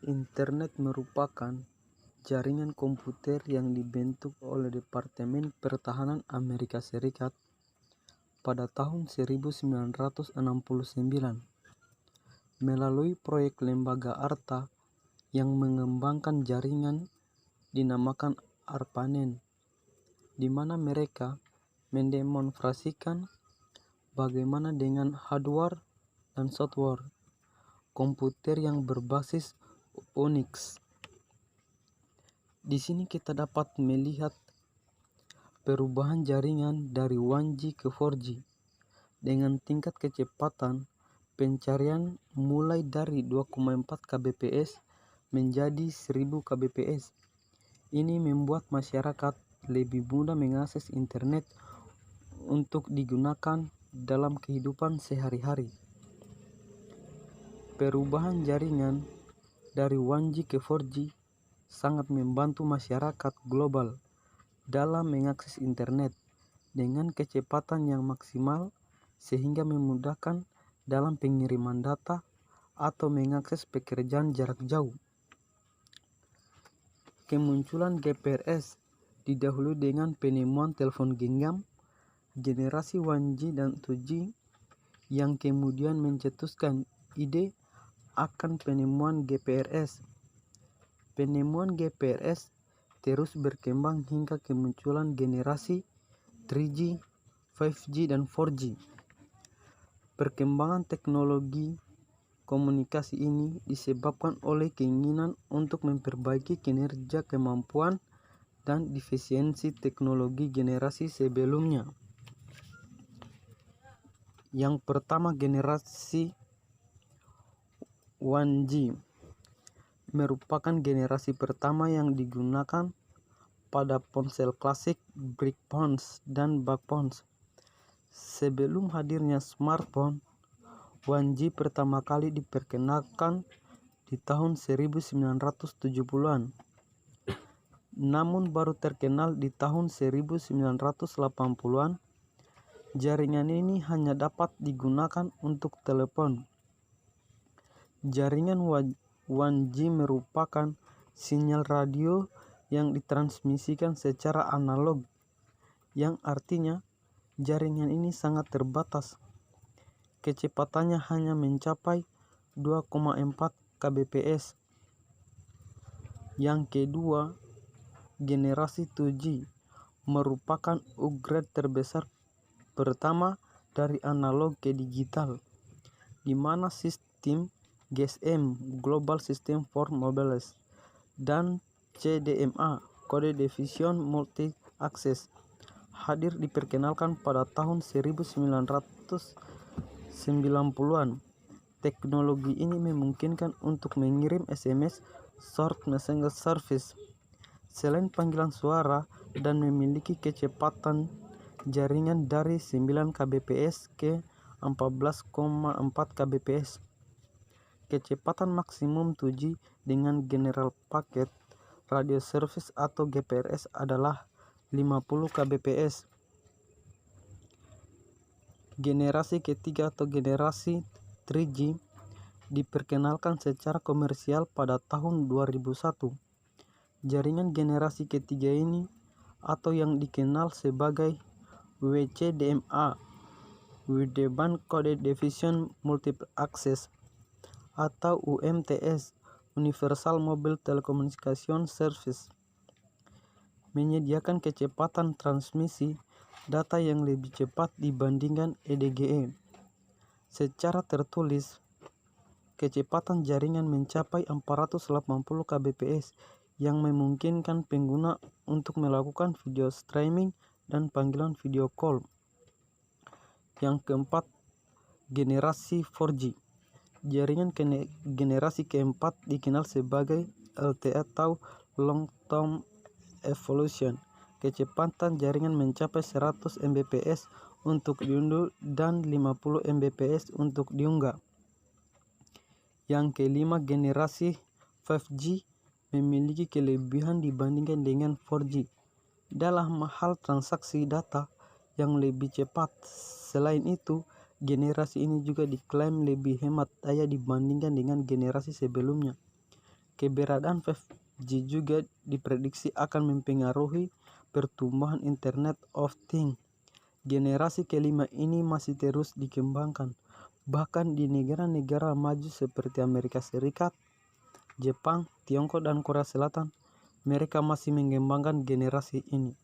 Internet merupakan jaringan komputer yang dibentuk oleh Departemen Pertahanan Amerika Serikat pada tahun 1969 melalui proyek Lembaga ARTA yang mengembangkan jaringan dinamakan ARPANET, di mana mereka mendemonstrasikan bagaimana dengan hardware dan software komputer yang berbasis Unix. Di sini kita dapat melihat perubahan jaringan dari 1G ke 4G dengan tingkat kecepatan pencarian mulai dari 2,4 kbps menjadi 1000 kbps. Ini membuat masyarakat lebih mudah mengakses internet untuk digunakan dalam kehidupan sehari-hari. Perubahan jaringan dari 1G ke 4G sangat membantu masyarakat global dalam mengakses internet dengan kecepatan yang maksimal sehingga memudahkan dalam pengiriman data atau mengakses pekerjaan jarak jauh. Kemunculan GPRS didahului dengan penemuan telepon genggam generasi 1G dan 2G yang kemudian mencetuskan ide akan penemuan GPRS. Penemuan GPRS terus berkembang hingga kemunculan generasi 3G, 5G, dan 4G. Perkembangan teknologi komunikasi ini disebabkan oleh keinginan untuk memperbaiki kinerja, kemampuan, dan efisiensi teknologi generasi sebelumnya. Yang pertama, generasi 1G merupakan generasi pertama yang digunakan pada ponsel klasik, brick phones, dan bug phones. Sebelum hadirnya smartphone, 1G pertama kali diperkenalkan di tahun 1970-an. Namun baru terkenal di tahun 1980-an. Jaringan ini hanya dapat digunakan untuk telepon. Jaringan 1G merupakan sinyal radio yang ditransmisikan secara analog, yang artinya jaringan ini sangat terbatas. Kecepatannya hanya mencapai 2,4 kbps. Yang kedua, generasi 2G merupakan upgrade terbesar pertama dari analog ke digital, di mana sistem GSM (Global System for Mobiles) dan CDMA (Code Division Multi Access) hadir diperkenalkan pada tahun 1990-an. Teknologi ini memungkinkan untuk mengirim SMS short message service selain panggilan suara dan memiliki kecepatan jaringan dari 9 kbps ke 14,4 kbps. Kecepatan maksimum 2G dengan General Packet Radio Service atau GPRS adalah 50 kbps. Generasi ketiga atau generasi 3G diperkenalkan secara komersial pada tahun 2001. Jaringan generasi ketiga ini atau yang dikenal sebagai WCDMA (Wideband Code Division Multiple Access) atau UMTS (Universal Mobile Telecommunication Service) menyediakan kecepatan transmisi data yang lebih cepat dibandingkan EDGE. Secara tertulis, kecepatan jaringan mencapai 480 kbps yang memungkinkan pengguna untuk melakukan video streaming dan panggilan video call. Yang keempat, generasi 4G. Jaringan generasi keempat dikenal sebagai LTE atau Long Term Evolution. Kecepatan jaringan mencapai 100 Mbps untuk diunduh dan 50 Mbps untuk diunggah. Yang kelima, generasi 5G memiliki kelebihan dibandingkan dengan 4G dalam hal transaksi data yang lebih cepat. Selain itu, generasi ini juga diklaim lebih hemat daya dibandingkan dengan generasi sebelumnya. Keberadaan 5G juga diprediksi akan mempengaruhi pertumbuhan Internet of Things. Generasi kelima ini masih terus dikembangkan. Bahkan di negara-negara maju seperti Amerika Serikat, Jepang, Tiongkok, dan Korea Selatan, mereka masih mengembangkan generasi ini.